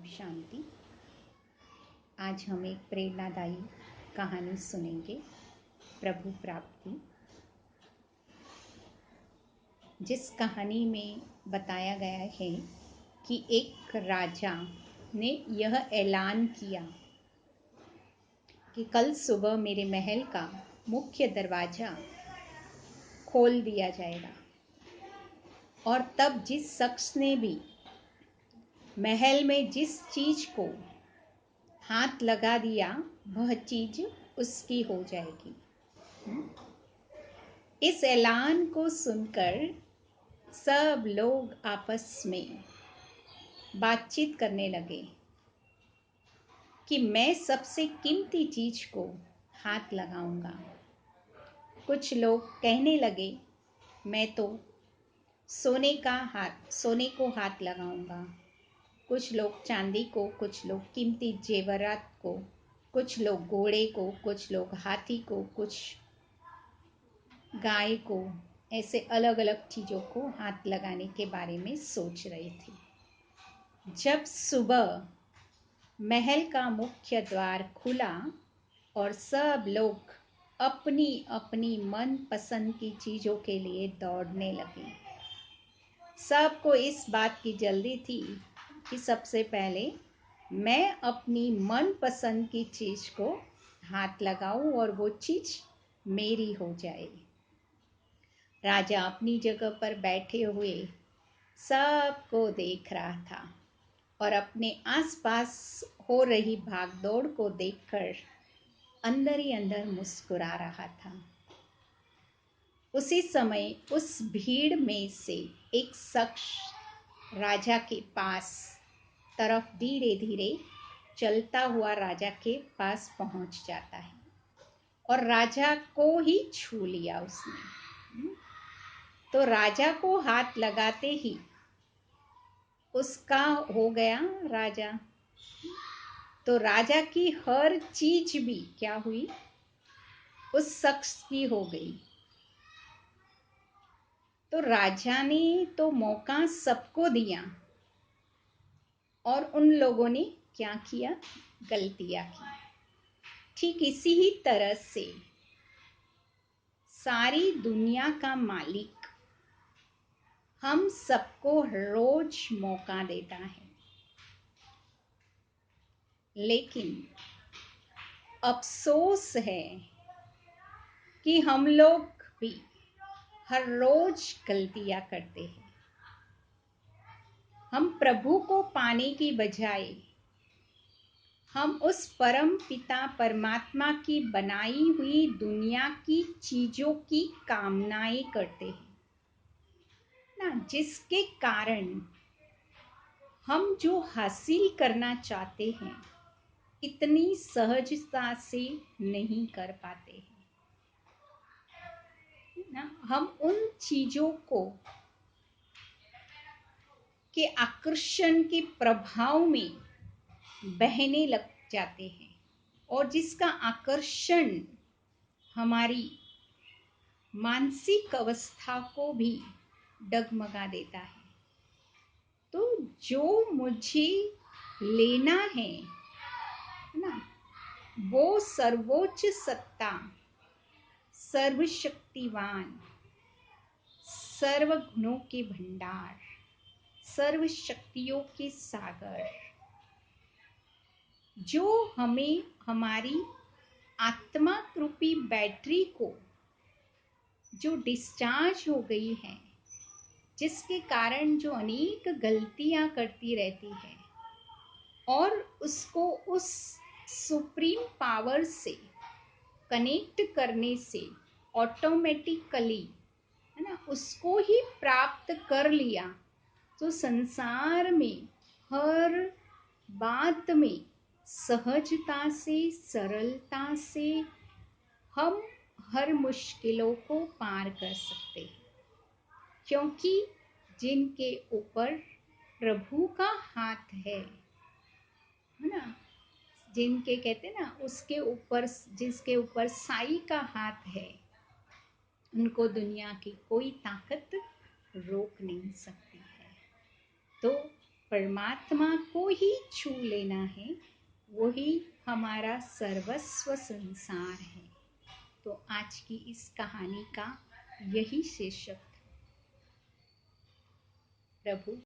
शांति। आज हम एक प्रेरणादायी कहानी सुनेंगे, प्रभु प्राप्ति। जिस कहानी में बताया गया है कि एक राजा ने यह ऐलान किया कि कल सुबह मेरे महल का मुख्य दरवाजा खोल दिया जाएगा, और तब जिस शख्स ने भी महल में जिस चीज को हाथ लगा दिया वह चीज उसकी हो जाएगी। इस ऐलान को सुनकर सब लोग आपस में बातचीत करने लगे कि मैं सबसे कीमती चीज को हाथ लगाऊंगा। कुछ लोग कहने लगे मैं तो सोने को हाथ लगाऊंगा। कुछ लोग चांदी को, कुछ लोग कीमती जेवरात को, कुछ लोग घोड़े को, कुछ लोग हाथी को, कुछ गाय को, ऐसे अलग अलग चीजों को हाथ लगाने के बारे में सोच रहे थे। जब सुबह महल का मुख्य द्वार खुला और सब लोग अपनी अपनी मन पसंद की चीजों के लिए दौड़ने लगे। सबको इस बात की जल्दी थी कि सबसे पहले मैं अपनी मन पसंद की चीज को हाथ लगाऊं और वो चीज मेरी हो जाए। राजा अपनी जगह पर बैठे हुए सबको देख रहा था और अपने आसपास हो रही भागदौड़ को देखकर अंदर ही अंदर मुस्कुरा रहा था। उसी समय उस भीड़ में से एक शख्स राजा के पास तरफ धीरे धीरे चलता हुआ राजा के पास पहुंच जाता है और राजा को ही छू लिया उसने। तो राजा को हाथ लगाते ही उसका हो गया राजा। तो राजा की हर चीज भी क्या हुई, उस शख्स की हो गई। तो राजा ने तो मौका सबको दिया और उन लोगों ने क्या किया, गलतियां की। ठीक इसी ही तरह से सारी दुनिया का मालिक हम सबको रोज मौका देता है, लेकिन अफसोस है कि हम लोग भी हर रोज गलतियां करते हैं। हम प्रभु को पाने की बजाय हम उस परम पिता परमात्मा की बनाई हुई दुनिया की चीजों की कामनाएं करते हैं ना, जिसके कारण हम जो हासिल करना चाहते हैं इतनी सहजता से नहीं कर पाते हैं ना। हम उन चीजों को के आकर्षण के प्रभाव में बहने लग जाते हैं और जिसका आकर्षण हमारी मानसिक अवस्था को भी डगमगा देता है। तो जो मुझे लेना है ना, वो सर्वोच्च सत्ता, सर्वशक्तिवान, सर्व गुणों के भंडार, सर्व शक्तियों के सागर, जो हमें हमारी आत्मा रूपी बैटरी को जो डिस्चार्ज हो गई है, जिसके कारण जो अनेक गलतियां करती रहती है, और उसको उस सुप्रीम पावर से कनेक्ट करने से ऑटोमेटिकली है ना उसको ही प्राप्त कर लिया, तो संसार में हर बात में सहजता से, सरलता से हम हर मुश्किलों को पार कर सकते हैं, क्योंकि जिनके ऊपर प्रभु का हाथ है ना, जिनके कहते ना उसके ऊपर, जिसके ऊपर साई का हाथ है, उनको दुनिया की कोई ताकत रोक नहीं सकती है। तो परमात्मा को ही छू लेना है, वही हमारा सर्वस्व संसार है। तो आज की इस कहानी का यही शीर्षक था। प्रभु